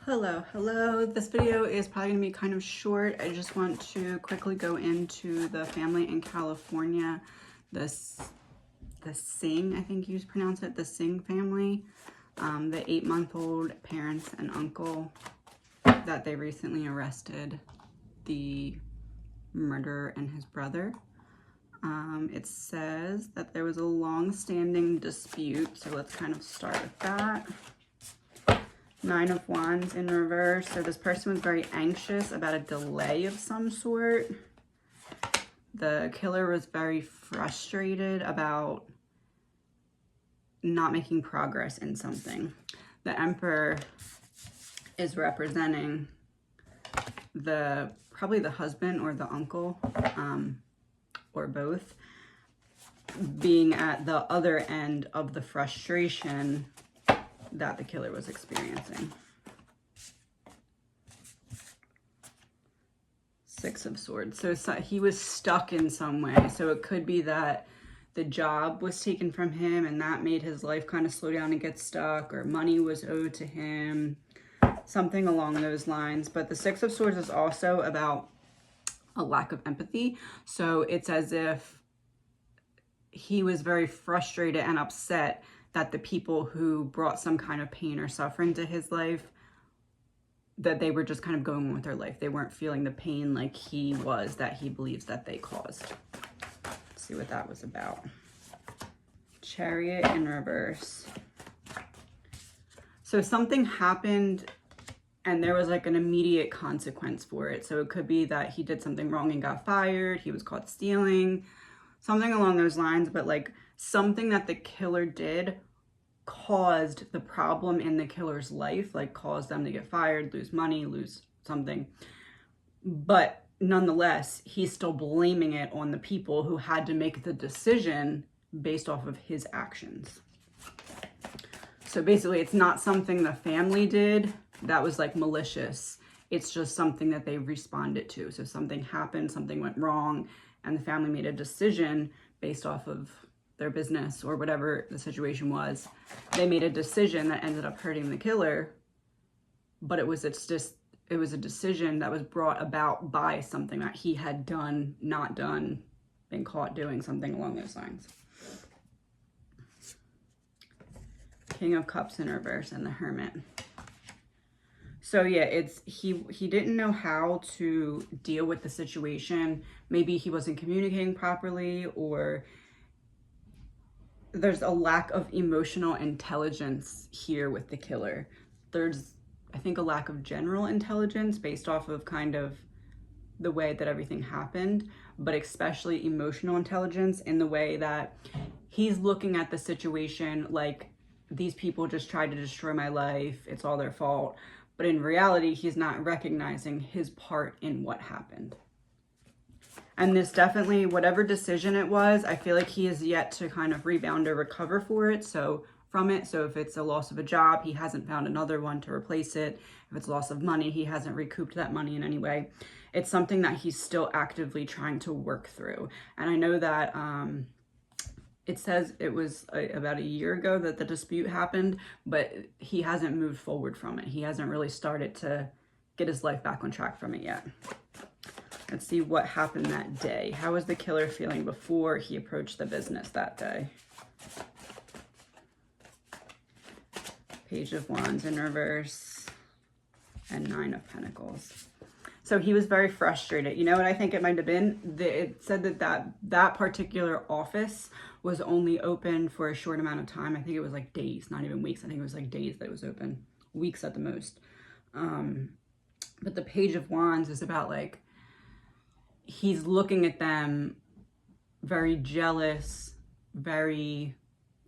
Hello. This video is probably gonna be kind of short. I just want to quickly go into the family in California, the SINGH, I think you pronounce it, the SINGH family, the 8-month-old parents and uncle that they recently arrested, the murderer and his brother. It says that there was a long-standing dispute, so let's kind of start with that. 9 of Wands in reverse. So this person was very anxious about a delay of some sort. The killer was very frustrated about not making progress in something. The Emperor is representing probably the husband or the uncle, or both, being at the other end of the frustration that the killer was experiencing. 6 of Swords. So he was stuck in some way. So it could be that the job was taken from him and that made his life kind of slow down and get stuck, or money was owed to him, something along those lines. But the 6 of Swords is also about a lack of empathy. So it's as if he was very frustrated and upset that the people who brought some kind of pain or suffering to his life, that they were just kind of going on with their life. They weren't feeling the pain like he was, that he believes that they caused. Let's see what that was about. Chariot in reverse. So something happened and there was like an immediate consequence for it. So it could be that he did something wrong and got fired. He was caught stealing, something along those lines. But like something that the killer did caused the problem in the killer's life, like caused them to get fired, lose money, lose something. But nonetheless, he's still blaming it on the people who had to make the decision based off of his actions. So basically, it's not something the family did that was like malicious. It's just something that they responded to. So something happened, something went wrong, and the family made a decision based off of their business or whatever the situation was. They made a decision that ended up hurting the killer, but it was a decision that was brought about by something that he had done, not done, been caught doing, something along those lines. King of Cups in reverse and the Hermit. So yeah, it's he didn't know how to deal with the situation. Maybe he wasn't communicating properly, or there's a lack of emotional intelligence here with the killer. There's, I think, a lack of general intelligence based off of kind of the way that everything happened, but especially emotional intelligence in the way that he's looking at the situation like, these people just tried to destroy my life, it's all their fault. But in reality, he's not recognizing his part in what happened. And this definitely, whatever decision it was, I feel like he is yet to kind of rebound or recover from it. So if it's a loss of a job, he hasn't found another one to replace it. If it's loss of money, he hasn't recouped that money in any way. It's something that he's still actively trying to work through. And I know that it says it was about a year ago that the dispute happened, but he hasn't moved forward from it. He hasn't really started to get his life back on track from it yet. Let's see what happened that day. How was the killer feeling before he approached the business that day? Page of Wands in reverse and 9 of Pentacles. So he was very frustrated. You know what I think it might have been? It said that particular office was only open for a short amount of time. I think it was like days, not even weeks. I think it was like days that it was open, weeks at the most. But the Page of Wands is about like, he's looking at them very jealous, very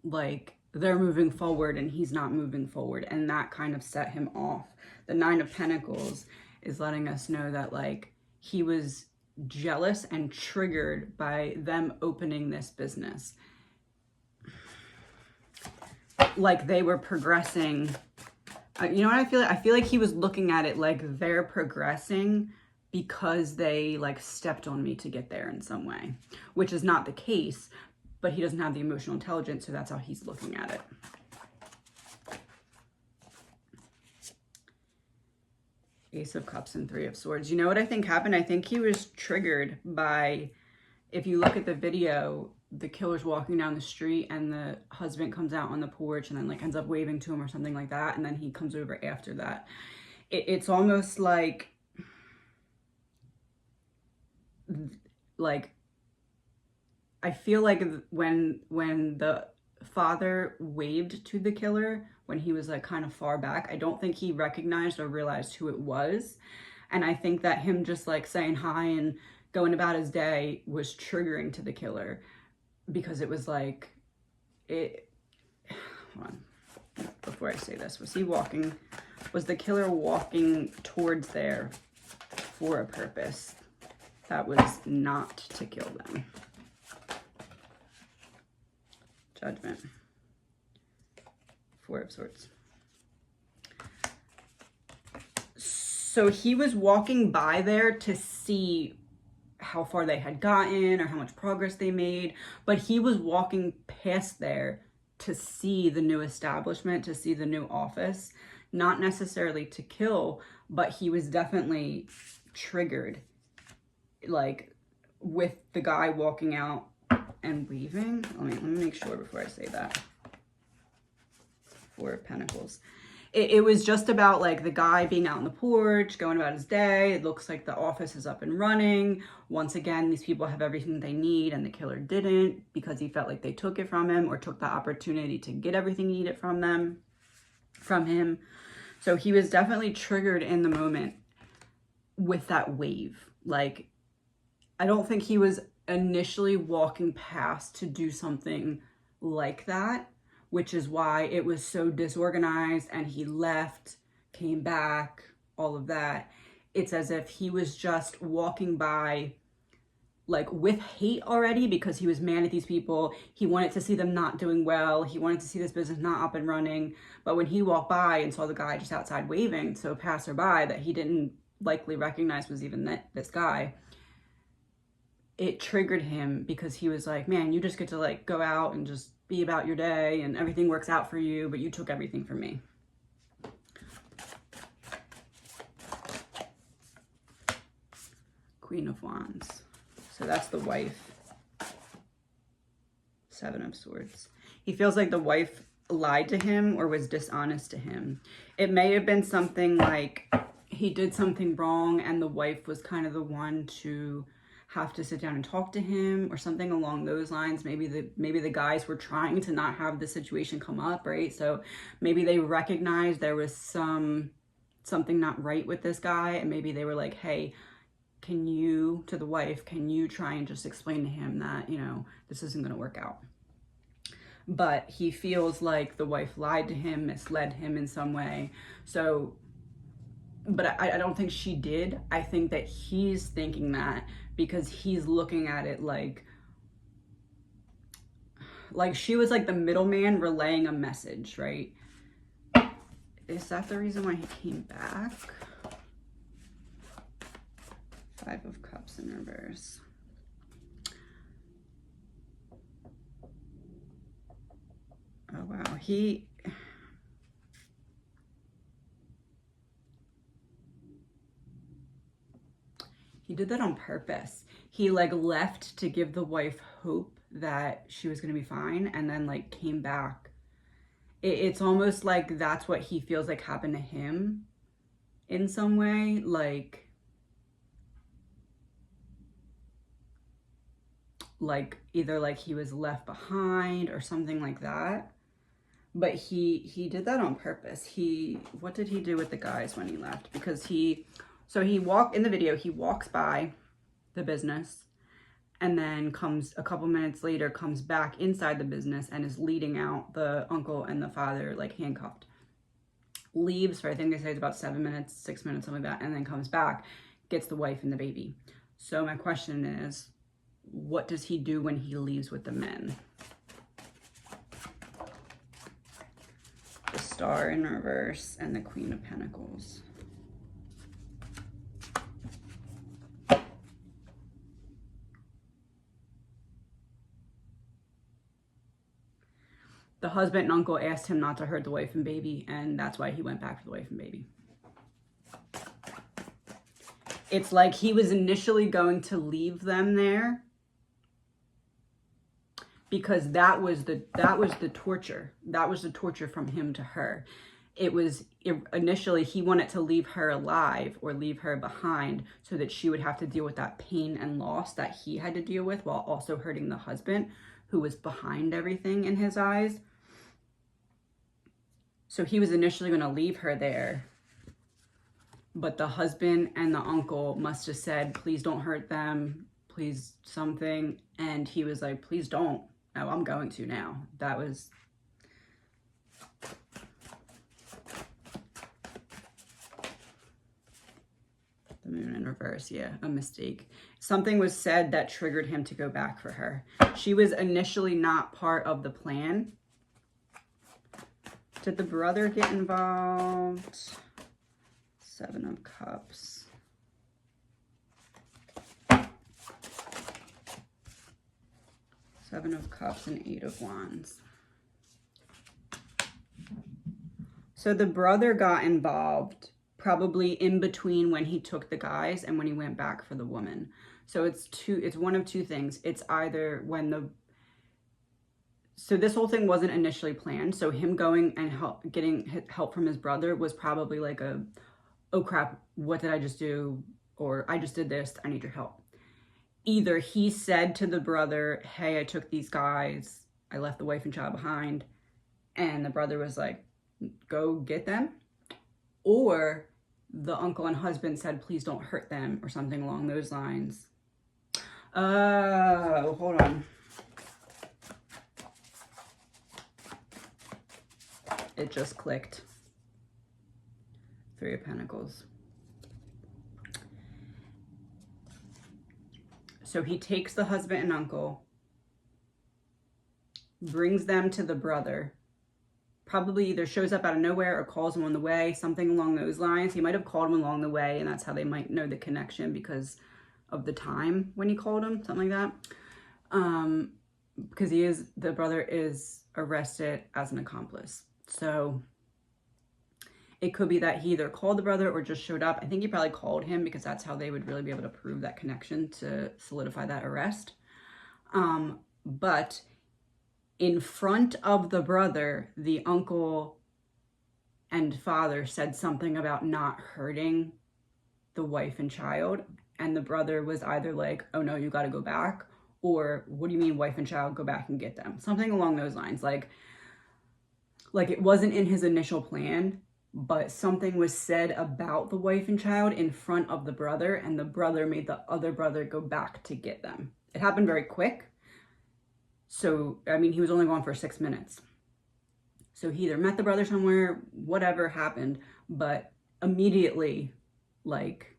like they're moving forward and he's not moving forward. And that kind of set him off. The 9 of Pentacles is letting us know that like he was jealous and triggered by them opening this business. Like they were progressing. You know what I feel like? I feel like he was looking at it like they're progressing because they like stepped on me to get there in some way, which is not the case, but he doesn't have the emotional intelligence, so that's how he's looking at it. Ace of Cups and Three of Swords. You know what I think happened? I think he was triggered by, if you look at the video, the killer's walking down the street and the husband comes out on the porch and then like ends up waving to him or something like that. And then he comes over after that. It's almost like I feel like when the father waved to the killer when he was like kind of far back, I don't think he recognized or realized who it was. And I think that him just like saying hi and going about his day was triggering to the killer, because it was like, hold on, before I say this, was the killer walking towards there for a purpose? That was not to kill them. Judgment. Four of Swords. So he was walking by there to see how far they had gotten or how much progress they made, but he was walking past there to see the new establishment, to see the new office, not necessarily to kill, but he was definitely triggered, like with the guy walking out and waving. Let me make sure before I say that. Four of Pentacles. It was just about like the guy being out on the porch, going about his day. It looks like the office is up and running. Once again, these people have everything they need and the killer didn't, because he felt like they took it from him or took the opportunity to get everything he needed from him. So he was definitely triggered in the moment with that wave. Like, I don't think he was initially walking past to do something like that, which is why it was so disorganized and he left, came back, all of that. It's as if he was just walking by like with hate already, because he was mad at these people. He wanted to see them not doing well. He wanted to see this business not up and running. But when he walked by and saw the guy just outside waving to a passerby that he didn't likely recognize was even this guy, it triggered him, because he was like, man, you just get to like go out and just be about your day and everything works out for you, but you took everything from me. Queen of Wands. So that's the wife. Seven of Swords. He feels like the wife lied to him or was dishonest to him. It may have been something like he did something wrong and the wife was kind of the one to have to sit down and talk to him or something along those lines. Maybe the guys were trying to not have the situation come up, right? So maybe they recognized there was something not right with this guy, and maybe they were like, hey, can you, to the wife, can you try and just explain to him that, you know, this isn't going to work out? But he feels like the wife lied to him, misled him in some way. So, but I don't think she did. I think that he's thinking that because he's looking at it like she was like the middleman relaying a message, right? Is that the reason why he came back? Five of Cups in reverse. Oh, wow. He did that on purpose. He like left to give the wife hope that she was going to be fine, and then like came back. It's almost like that's what he feels like happened to him in some way. Like either like he was left behind or something like that. But he did that on purpose. What did he do with the guys when he left? Because so he walked, in the video, he walks by the business and then comes a couple minutes later, comes back inside the business and is leading out the uncle and the father, like handcuffed. Leaves for, I think they say it's about 7 minutes, 6 minutes, something like that, and then comes back, gets the wife and the baby. So my question is, what does he do when he leaves with the men? The Star in reverse and the Queen of Pentacles. The husband and uncle asked him not to hurt the wife and baby, and that's why he went back for the wife and baby. It's like he was initially going to leave them there because that was the torture. That was the torture from him to her. It was initially he wanted to leave her alive or leave her behind so that she would have to deal with that pain and loss that he had to deal with while also hurting the husband who was behind everything in his eyes. So he was initially going to leave her there, but the husband and the uncle must have said, please don't hurt them, please something. And he was like, please don't. No, I'm going to now. That was... the moon in reverse, yeah, a mistake. Something was said that triggered him to go back for her. She was initially not part of the plan. Did the brother get involved? 7 of Cups. Seven of Cups and 8 of Wands. So the brother got involved probably in between when he took the guys and when he went back for the woman. So it's one of two things. It's either when so this whole thing wasn't initially planned. So him going and getting help from his brother was probably like oh crap, what did I just do? Or I just did this, I need your help. Either he said to the brother, hey, I took these guys, I left the wife and child behind, and the brother was like, go get them. Or the uncle and husband said, please don't hurt them, or something along those lines. Oh, hold on. It just clicked. 3 of Pentacles. So he takes the husband and uncle, brings them to the brother, probably either shows up out of nowhere or calls him on the way, something along those lines. He might have called him along the way, and that's how they might know the connection because of the time when he called him, something like that. Because the brother is arrested as an accomplice. So it could be that he either called the brother or just showed up. I think he probably called him because that's how they would really be able to prove that connection to solidify that arrest. But in front of the brother, the uncle and father said something about not hurting the wife and child. And the brother was either like, oh no, you got to go back. Or what do you mean wife and child, go back and get them? Something along those lines. Like it wasn't in his initial plan, but something was said about the wife and child in front of the brother, and the brother made the other brother go back to get them. It happened very quick. So, I mean, he was only gone for 6 minutes. So he either met the brother somewhere, whatever happened, but immediately, like,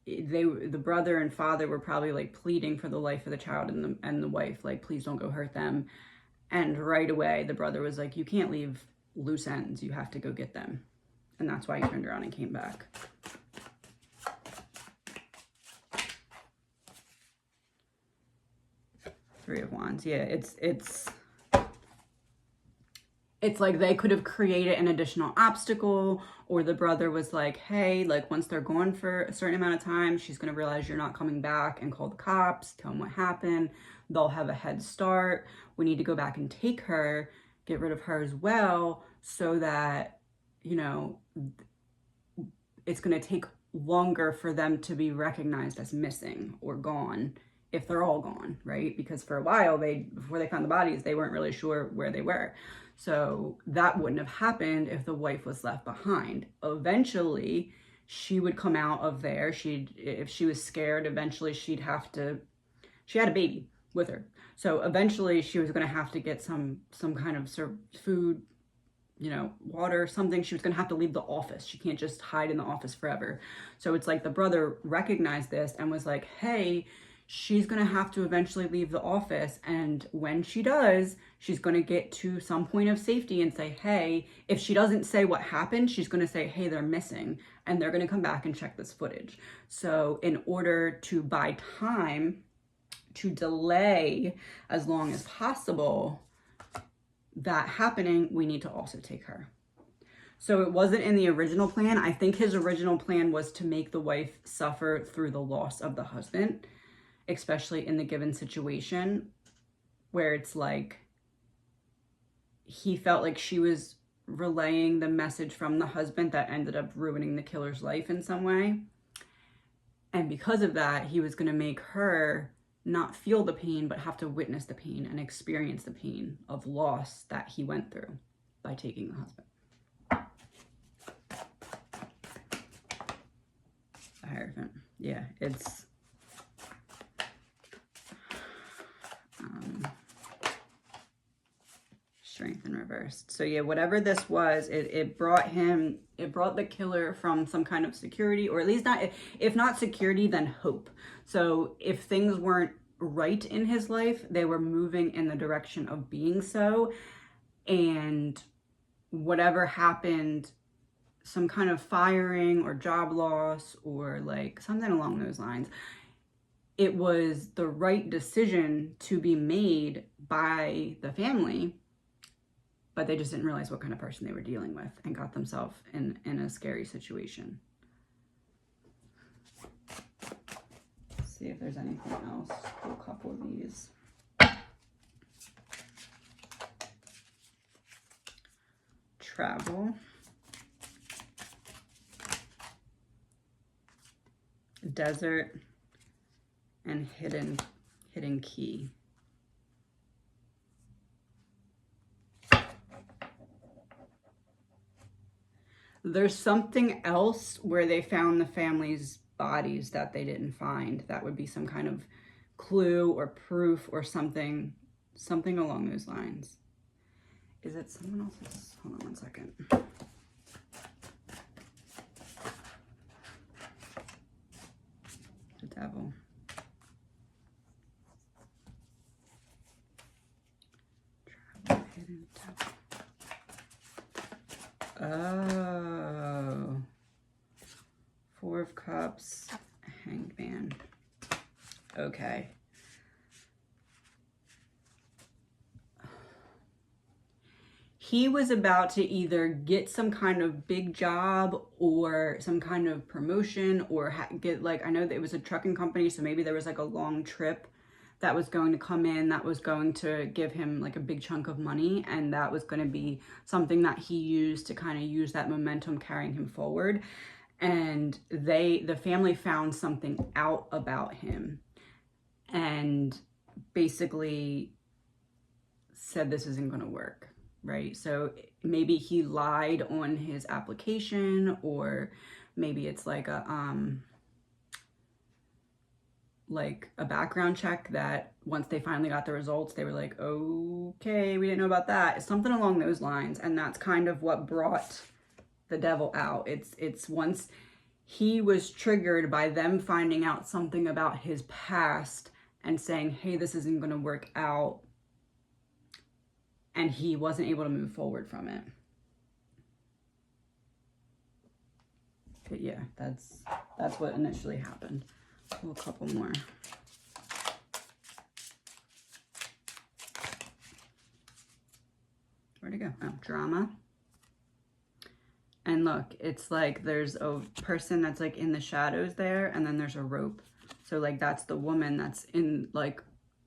the brother and father were probably like pleading for the life of the child and the wife, like, please don't go hurt them. And right away, the brother was like, you can't leave loose ends, you have to go get them. And that's why he turned around and came back. Three of Wands. Yeah, it's like they could have created an additional obstacle, or the brother was like, hey, like once they're gone for a certain amount of time, she's going to realize you're not coming back, and call the cops, tell them what happened. They'll have a head start. We need to go back and take her, get rid of her as well, so that, you know, it's going to take longer for them to be recognized as missing or gone if they're all gone, right? Because for a while, before they found the bodies, they weren't really sure where they were. So that wouldn't have happened if the wife was left behind. Eventually, she would come out of there. If she was scared, eventually she had a baby with her. So eventually she was going to have to get some kind of food, you know, water, something. She was going to have to leave the office. She can't just hide in the office forever. So it's like the brother recognized this and was like, hey, she's going to have to eventually leave the office. And when she does, she's going to get to some point of safety and say, hey, if she doesn't say what happened, she's going to say, hey, they're missing. And they're going to come back and check this footage. So in order to buy time, to delay as long as possible that happening, we need to also take her. So it wasn't in the original plan. I think his original plan was to make the wife suffer through the loss of the husband, especially in the given situation where it's like he felt like she was relaying the message from the husband that ended up ruining the killer's life in some way. And because of that, he was going to make her not feel the pain, but have to witness the pain and experience the pain of loss that he went through by taking the husband. The Hierophant. Yeah, it's Strength in reversed. So yeah, whatever this was, it brought the killer from some kind of security, or at least not, if not security, then hope. So if things weren't right in his life, they were moving in the direction of being so. And whatever happened, some kind of firing or job loss or like something along those lines, it was the right decision to be made by the family, but they just didn't realize what kind of person they were dealing with and got themselves in a scary situation. Let's see if there's anything else. Do a couple of these. Travel. Desert. And hidden key. There's something else where they found the family's bodies that they didn't find. That would be some kind of clue or proof or something along those lines. Is it someone else's? Hold on one second. The devil. Travel, hidden devil. Oh, Four of Cups, Hanged Man. Okay. He was about to either get some kind of big job or some kind of promotion or get like, I know that it was a trucking company, so maybe there was like a long trip that was going to come in, that was going to give him like a big chunk of money, and that was going to be something that he used to kind of use that momentum carrying him forward. And the family found something out about him and basically said this isn't going to work, right? So maybe he lied on his application, or maybe it's like a background check that once they finally got the results, they were like, okay, we didn't know about that. Something along those lines. And that's kind of what brought the devil out. It's once he was triggered by them finding out something about his past and saying, hey, this isn't going to work out. And he wasn't able to move forward from it. But yeah, that's what initially happened. A couple more. Where'd it go? Oh, drama. And look, it's like there's a person that's like in the shadows there, and then there's a rope. So like that's the woman that's in, like,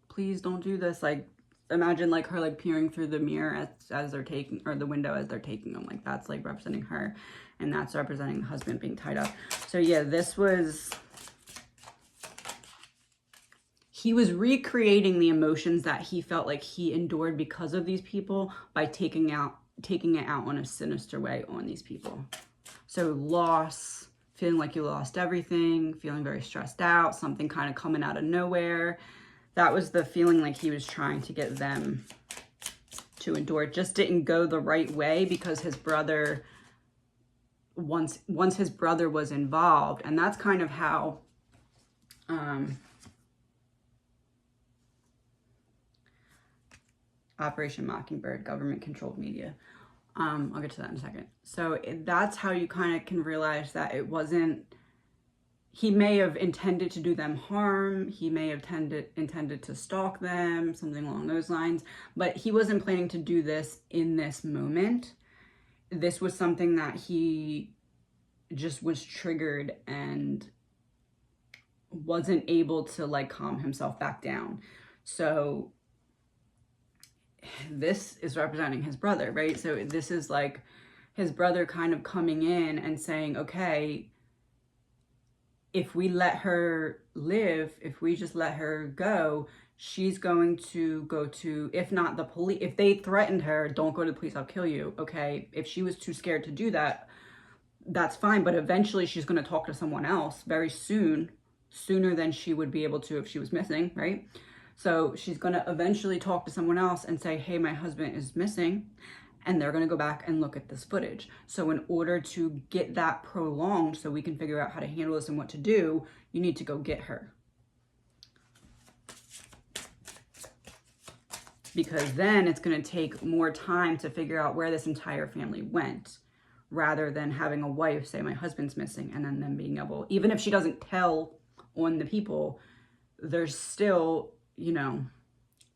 please don't do this. Like, imagine like her like peering through the mirror as they're taking, or the window as they're taking them. Like that's like representing her, and that's representing the husband being tied up. So yeah, this was, he was recreating the emotions that he felt like he endured because of these people by taking it out on a sinister way on these people. So loss, feeling like you lost everything, feeling very stressed out, something kind of coming out of nowhere. That was the feeling like he was trying to get them to endure. It just didn't go the right way because his brother, once his brother was involved, and that's kind of how Operation Mockingbird, government-controlled media. I'll get to that in a second. So that's how you kind of can realize that it wasn't, he may have intended to do them harm. He may have intended to stalk them, something along those lines, but he wasn't planning to do this in this moment. this was something that he just was triggered and wasn't able to like calm himself back down. So this is representing his brother, right? So this is like his brother kind of coming in and saying, okay, if we let her live, if we just let her go, she's going to go to, if not the police, if they threatened her, don't go to the police, I'll kill you. Okay, if she was too scared to do that, that's fine. But eventually she's going to talk to someone else very soon, sooner than she would be able to if she was missing, right? So she's going to eventually talk to someone else and say, hey, my husband is missing. And they're going to go back and look at this footage. So in order to get that prolonged so we can figure out how to handle this and what to do, you need to go get her. Because then it's going to take more time to figure out where this entire family went, rather than having a wife say, my husband's missing, and then them being able, even if she doesn't tell on the people, there's still, you know,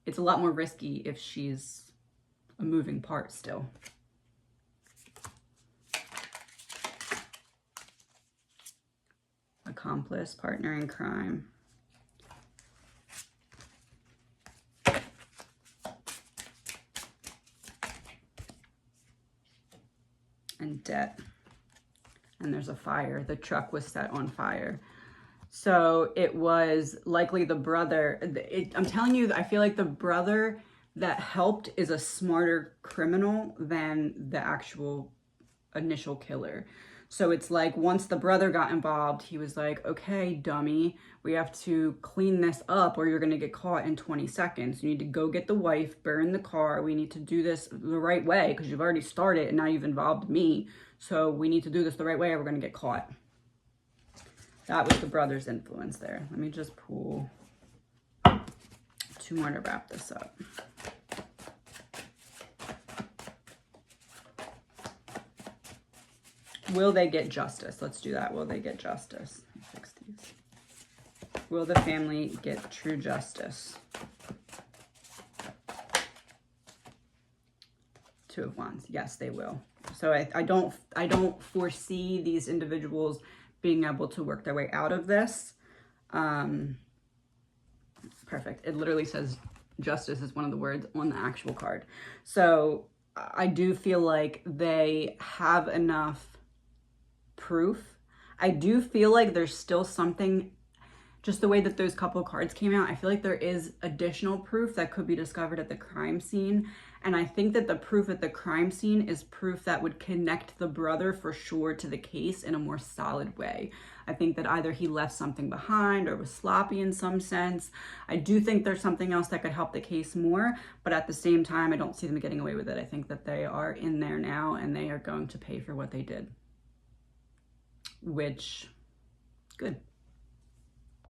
it's a lot more risky if she's a moving part still. Accomplice, partner in crime. And debt. And there's a fire. The truck was set on fire. So it was likely the brother. I'm telling you, I feel like the brother that helped is a smarter criminal than the actual initial killer. So it's like once the brother got involved, he was like, okay, dummy, we have to clean this up or you're going to get caught in 20 seconds. You need to go get the wife, burn the car. We need to do this the right way because you've already started and now you've involved me. So we need to do this the right way or we're going to get caught. That was the brother's influence there. Let me just pull 2 more to wrap this up. Will they get justice? Let's do that. Will they get justice? Let me fix these. Will the family get true justice? 2 of Wands. Yes, they will. So I don't foresee these individuals being able to work their way out of this. Perfect. It literally says justice is one of the words on the actual card. So I do feel like they have enough proof. I do feel like there's still something, just the way that those couple cards came out, I feel like there is additional proof that could be discovered at the crime scene. And I think that the proof at the crime scene is proof that would connect the brother for sure to the case in a more solid way. I think that either he left something behind or was sloppy in some sense. I do think there's something else that could help the case more, but at the same time, I don't see them getting away with it. I think that they are in there now and they are going to pay for what they did. Which, good.